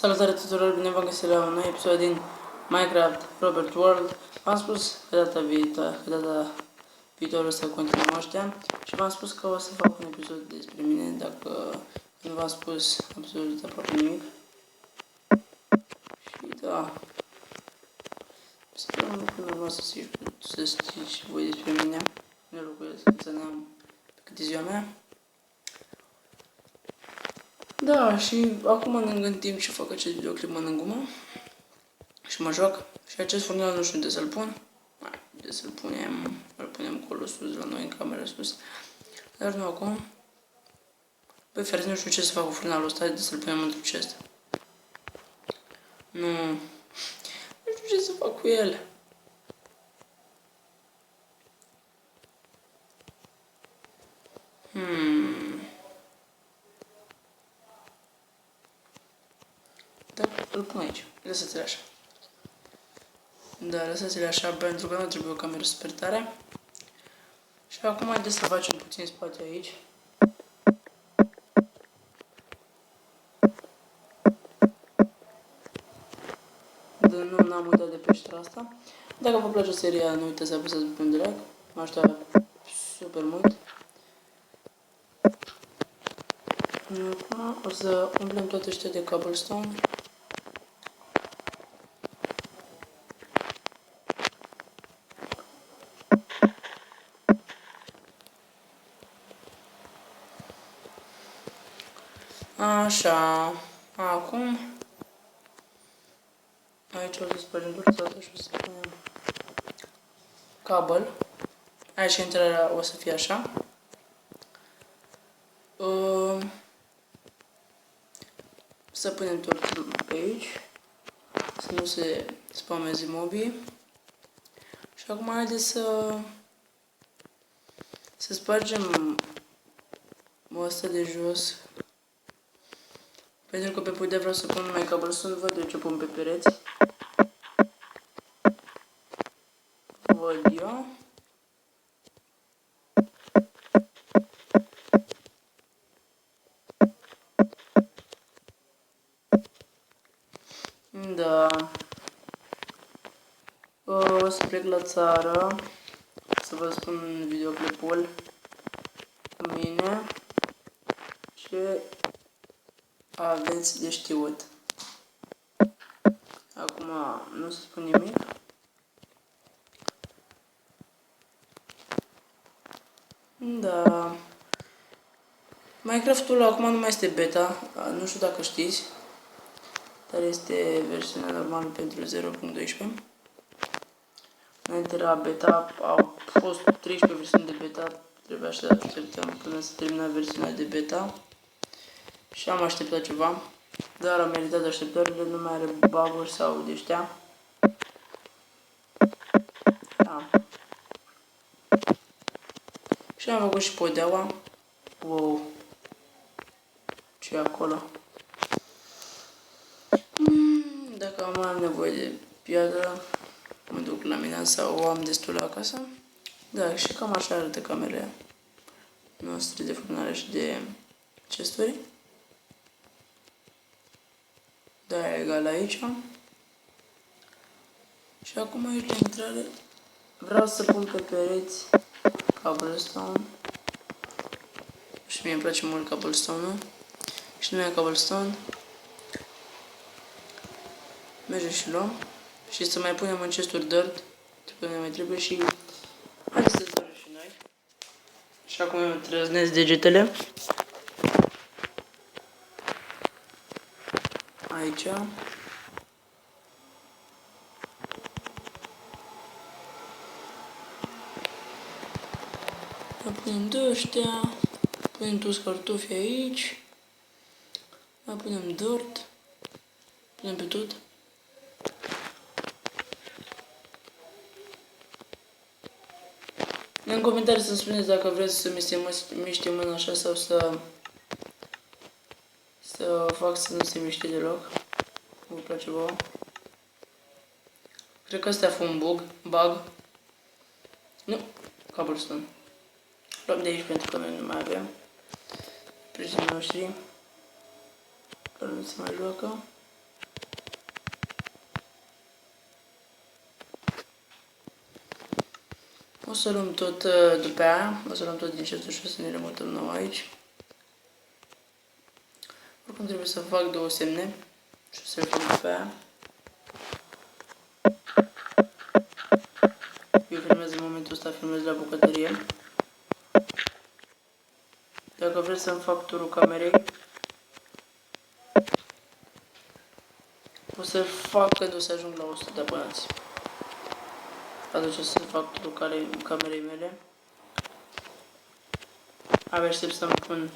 Salutare tuturor, bine v-am găsit la un nou episod din Minecraft Robert World. V-am spus că data viitoare să continuăm ăștia și v-am spus că o să fac un episod despre mine, dacă nu v-am spus absolut aproape nimic. Și da, sper un lucru normal să știți și voi despre mine. Nu locuiesc în țara mea pe câte ziua mea. Da, și acum mănânc în timp ce fac acest videoclip, mănânc gumă și mă joc. Și acest furnal nu știu unde să-l pun. Unde să-l punem? Îl punem acolo sus, la noi în cameră sus. Dar nu acum. Băi, frate, nu știu ce să fac cu furnalul ăsta, de să-l punem într-un chest. Nu știu ce să fac cu el. Da, îl pun aici. Lăsați-l așa. Da, lăsați-l așa pentru că nu trebuie o cameră super tare. Și acum haideți să facem puțin spațiu aici. Nu n-am uitat de peștera asta. Dacă vă place seria, nu uitați să apăsați butonul de like. Mă ajută super mult. Acum o să umplem toate ăștia de cobblestone. Așa, acum aici o să spargem durța asta și o să punem cable. Aici intrarea o să fie așa. Să punem torțul pe aici, să nu se spameze mobii. Și acum haideți să spargem ăsta de jos. Pentru că pe podea vreau să pun numai cobblestone, văd eu ce pun pe pereți. Văd eu. Da. O să plec la țară să vă spun videoclipul cu mine și aveți de știut. Acum nu o să spun nimic. Da. Minecraft-ul acum nu mai este beta, nu știu dacă știți, dar este versiunea normală pentru 0.12. Înainte era beta, au fost 13 versiuni de beta, trebuia să așteptăm până să termină versiunea de beta. Și am așteptat ceva, dar am meritat așteptările, nu mai are bug-uri sau de ăștia. Da. Și am făcut și podeaua. Wow. Ce e acolo? Dacă am nevoie de piatră, mă duc la mine sau o am destul acasă. Da, și cam așa arată camerele noastre de furnare și de chesturi. Da, e egal aici. Și acum aici la intrare vreau să pun pe pereți cobblestone. Și mie îmi place mult cobblestone-ul. Și nu e cobblestone. Mergem și luăm. Și să mai punem în chesturi dirt. Trebuie mai trebuie și haideți să zburăm și noi. Și acum îmi trăznesc degetele. Aici. Mai punem de ăștia. Punem toți cartofi aici. Mai punem dirt. Punem pe tot. În comentarii să-mi spuneți dacă vreți să mi se miște mâna așa sau să fac să nu se miște deloc. Vă place vouă? Cred că ăsta a fost un bug. Nu, cobblestone. Luăm de aici pentru că noi nu mai avem. Prietenii noștri care nu se mai joacă. O să luăm tot după aia, o să luăm tot din chestul și o să ne remutăm nou aici. Oricum trebuie să fac 2 semne și o să le fac după aia. Eu filmez în momentul ăsta, filmez la bucătărie. Dacă vreți să-mi fac turul camerei, o să-l fac când o să ajung la 100 de abonați. Atunci o să fac turul camerei mele. Abia aștept să-mi pun,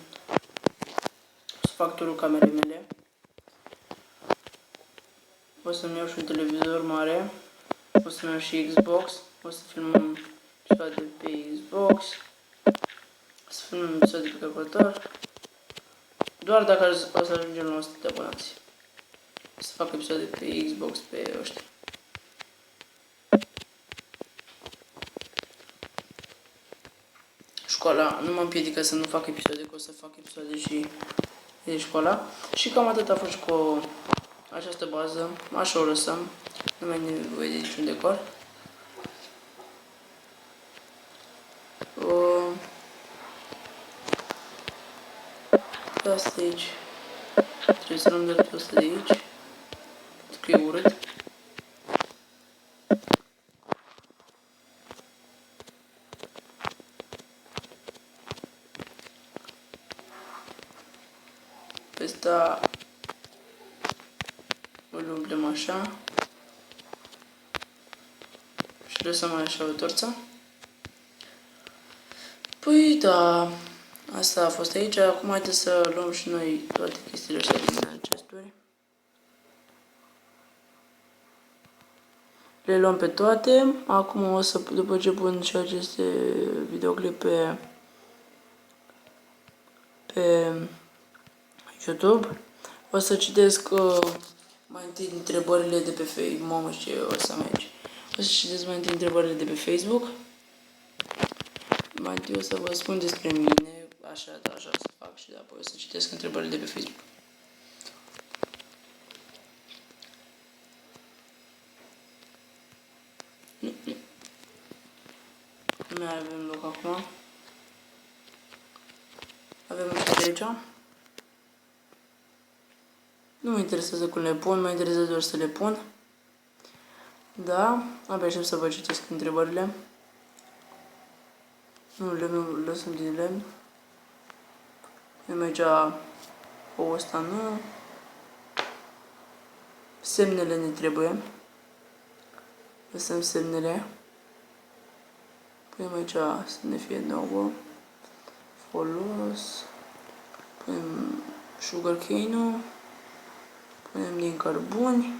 să fac turul camerei mele. O să-mi iau și un televizor mare. O să-mi iau și Xbox. O să filmăm episoade pe Xbox. O să filmăm episoade pe calculator. Doar dacă o să ajungem la 100 de abonați. O să fac episoade pe Xbox, pe ăștia. Școala nu mă împiedică să nu fac episoade, că o să fac episoade și de școala. Și cam atât a fost cu această bază. Așa o lăsăm. Nu mai e nevoie de niciun decor. Asta aici. Trebuie să luăm dreptul ăsta de aici. Pentru că e urât. Pe ăsta îl umplem așa. Și lăsăm așa o torță. Păi da, asta a fost aici. Acum haideți să luăm și noi toate chestiile astea din chesturi. Le luăm pe toate. Acum o să, după ce pun și aceste videoclip pe YouTube, o să citesc mai întâi întrebările de pe Facebook. Mamă, ce o să am aici. O să citesc mai întâi întrebările de pe Facebook. Mai întâi o să vă spun despre mine, așa, da, așa o să fac și apoi o să citesc întrebările de pe Facebook. Nu mai avem loc acum. Avem ăștia de aici. Nu mă interesează cum le pun, mă interesează doar să le pun. Da, abia aștept să vă citesc întrebările. Nu, lemnul lăsăm din lemn. Mergea o ăsta nu. Semnele ne trebuie. Lăsăm semnele. Punem aici să ne fie nouă. Folos. Punem sugarcane-ul. Punem din cărbuni.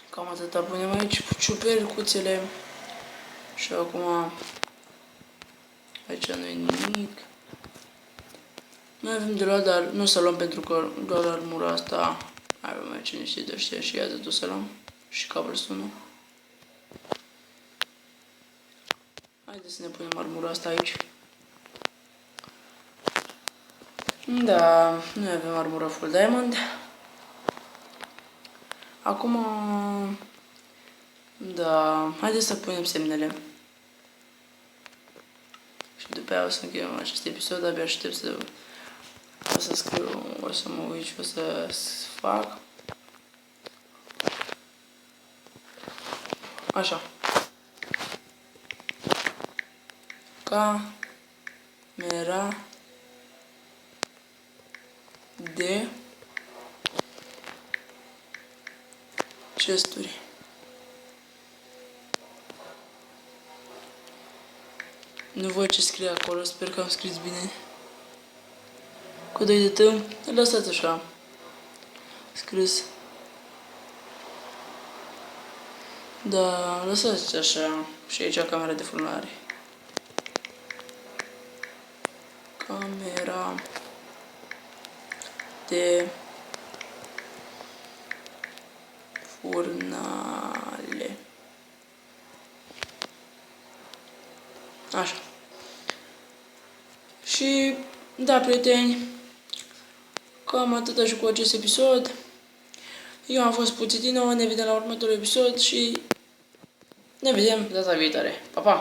Cam atâta punem aici. Ciupercuțele. Și acum aici nu e nimic. Noi avem de luat, dar nu să luăm pentru că doar armura asta avem aici niște de ăștia și iată o să luăm. Și cobblestone-ul. Haideți să ne punem armura asta aici. Da, noi avem armura full diamond. Acum, da, haideți să punem semnele. Și după aia o să încheiem acest episod, abia aștept să... O să scriu, o să mă uit și o să fac. Așa. Camera de chesturi. Nu văd ce scrie acolo, sper că am scris bine. Cu 2 de tâm, lăsați așa. Scris. Da, lăsați așa. Și aici camera de furnare. Camera de furnale. Așa. Și, da, prieteni, cam atâta și cu acest episod. Eu am fost Puțitino, ne vedem la următorul episod și Ne vedem data viitoare. Pa, pa!